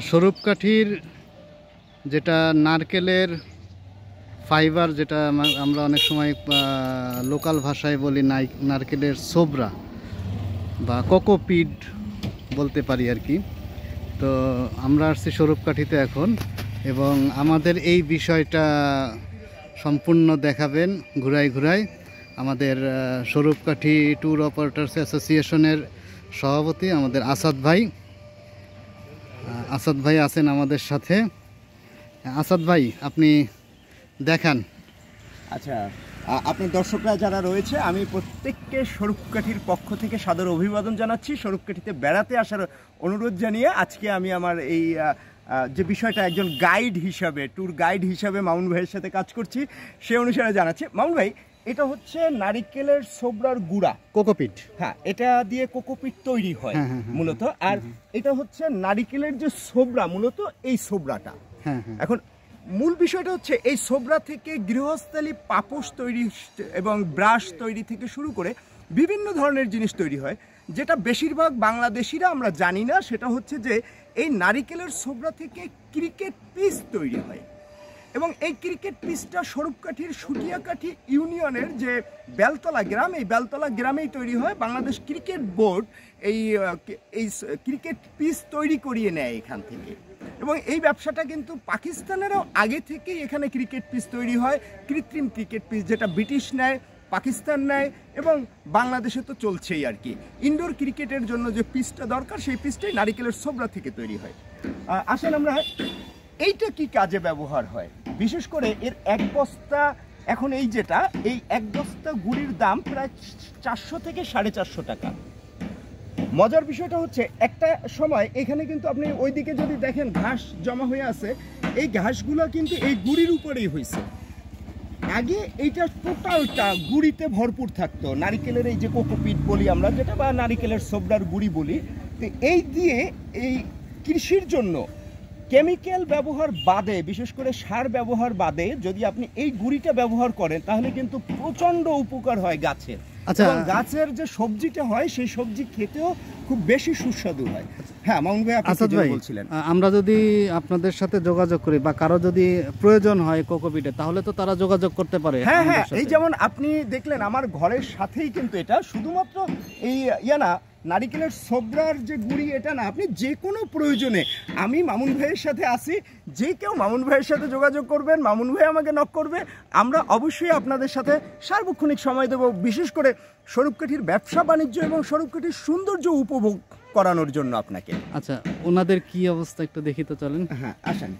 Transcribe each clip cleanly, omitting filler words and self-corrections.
স্বরূপকাঠির যেটা নারকেলের ফাইবার, যেটা আমরা অনেক সময় লোকাল ভাষায় বলি নারকেলের ছোবড়া বা কোকোপিট বলতে পারি আর কি। তো আমরা আসছি স্বরূপকাঠিতে এখন, এবং আমাদের এই বিষয়টা সম্পূর্ণ দেখাবেন ঘুরাই ঘুরাই আমাদের স্বরূপকাঠি ট্যুর অপারেটরস অ্যাসোসিয়েশনের সভাপতি আমাদের আসাদ ভাই আছেন আমাদের সাথে। আসাদ ভাই, আপনি দেখান। আচ্ছা, আপনার দর্শকরা যারা রয়েছে, আমি প্রত্যেককে স্বরূপকাঠির পক্ষ থেকে সাদর অভিবাদন জানাচ্ছি। স্বরূপকাঠিতে বেড়াতে আসার অনুরোধ জানিয়ে আজকে আমি আমার এই যে বিষয়টা একজন গাইড হিসাবে, ট্যুর গাইড হিসাবে মামুন ভাইয়ের সাথে কাজ করছি, সে অনুসারে জানাচ্ছি। মামুন ভাই, এটা হচ্ছে নারিকেলের ছোবড়ার গুঁড়া, কোকোপিট। হ্যাঁ, এটা দিয়ে কোকোপিট তৈরি হয় মূলত। আর এটা হচ্ছে নারিকেলের যে ছোবড়া, মূলত এই ছোবড়াটা। এখন মূল বিষয়টা হচ্ছে এই ছোবড়া থেকে গৃহস্থালী পাপোশ তৈরি এবং ব্রাশ তৈরি থেকে শুরু করে বিভিন্ন ধরনের জিনিস তৈরি হয়, যেটা বেশিরভাগ বাংলাদেশিরা আমরা জানি না। সেটা হচ্ছে যে এই নারিকেলের ছোবড়া থেকে ক্রিকেট পিচ তৈরি হয়, এবং এই ক্রিকেট পিচটা স্বরূপকাঠির সুটিয়াকাঠি ইউনিয়নের যে বেলতলা গ্রাম, এই বেলতলা গ্রামেই তৈরি হয়। বাংলাদেশ ক্রিকেট বোর্ড এই ক্রিকেট পিচ তৈরি করিয়ে নেয় এখান থেকে, এবং এই ব্যবসাটা কিন্তু পাকিস্তানেরও আগে থেকেই এখানে ক্রিকেট পিচ তৈরি হয়, কৃত্রিম ক্রিকেট পিচ, যেটা ব্রিটিশ নেয়, পাকিস্তান নেয়, এবং বাংলাদেশে তো চলছেই আর কি। ইনডোর ক্রিকেটের জন্য যে পিচটা দরকার, সেই পিচটাই নারিকেলের ছোবড়া থেকে তৈরি হয়। আসেন আমরা, এইটা কি কাজে ব্যবহার হয়, বিশেষ করে এর এক বস্তা, এখন এই যেটা, এই এক বস্তা গুড়ির দাম প্রায় 400 থেকে 450 টাকা। মজার বিষয়টা হচ্ছে, একটা সময় এখানে কিন্তু আপনি ওইদিকে যদি দেখেন ঘাস জমা হয়ে আছে, এই ঘাসগুলো কিন্তু এই গুড়ির উপরেই হয়েছে। আগে এইটা টোটালটা গুড়িতে ভরপুর থাকতো, নারিকেলের এই যে কোকোপিট বলি আমরা যেটা, বা নারিকেলের ছোবড়ার গুড়ি বলি। তো এই দিয়ে এই কৃষির জন্য কেমিক্যাল ব্যবহার বাদে, বিশেষ করে সার ব্যবহার বাদে, যদি আপনি এই গুড়িটা ব্যবহার করেন, তাহলে কিন্তু প্রচণ্ড উপকার হয় গাছের। আচ্ছা, গাছের যে সবজিটা হয়, সেই সবজি খেতেও খুব বেশি সুস্বাদু হয়। হ্যাঁ মামুন ভাই, আসাদ ভাই বলছিলেন, আমরা যদি আপনাদের সাথে যোগাযোগ করি বা কারো যদি প্রয়োজন হয় কোকোপিটে, তাহলে তো তারা যোগাযোগ করতে পারে। হ্যাঁ হ্যাঁ, এই যেমন আপনি দেখলেন আমার ঘরের সাথেই কিন্তু এটা শুধুমাত্র এই না নারিকেলের ছোবড়ার যে গুড়ি, এটা না, আপনি যে কোনো প্রয়োজনে, আমি মামুন ভাইয়ের সাথে আসি, যে কেউ মামুন ভাইয়ের সাথে যোগাযোগ করবেন, মামুন ভাই আমাকে নক করবে, আমরা অবশ্যই আপনাদের সাথে সার্বক্ষণিক সময় দেব, বিশেষ করে স্বরূপকাঠির ব্যবসা বাণিজ্য এবং স্বরূপকাঠির সৌন্দর্য উপভোগ করানোর জন্য আপনাকে। আচ্ছা, ওনাদের কি অবস্থা একটু দেখি তো, চলেন। হ্যাঁ আসেন।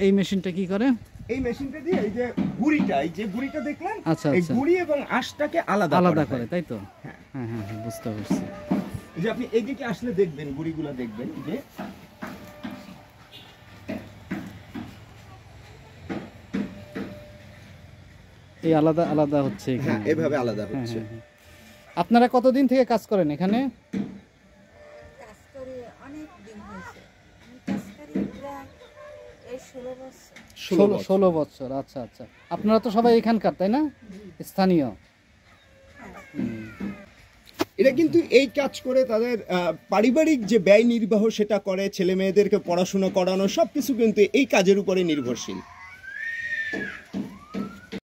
এই মেশিনটা কি করে? এই মেশিনটা দিয়ে এই যে গুড়িটা, এই যে গুড়িটা দেখলেন, আচ্ছা, এই গুড়ি এবং আঁশটাকে আলাদা করে, তাই তো? হ্যাঁ হ্যাঁ হ্যাঁ, বুঝতে পারছি। এই যে আপনি এইদিকে আসলে দেখবেন, গুড়িগুলো দেখবেন যে এই আলাদা আলাদা হচ্ছে, হ্যাঁ এভাবে আলাদা হচ্ছে। আপনারা কতদিন থেকে কাজ করেন এখানে? কাজ করে অনেক দিন হয়েছে, আমি কাজ করি প্রায় 16 বছর। আচ্ছা আচ্ছা, আপনারা তো সবাই এখানকার, তাই না? স্থানীয়। এটা কিন্তু এই কাজ করে তাদের পারিবারিক যে ব্যয় নির্বাহ সেটা করে, ছেলে মেয়েদেরকে পড়াশোনা করানো, সবকিছু কিন্তু এই কাজের উপরে নির্ভরশীল।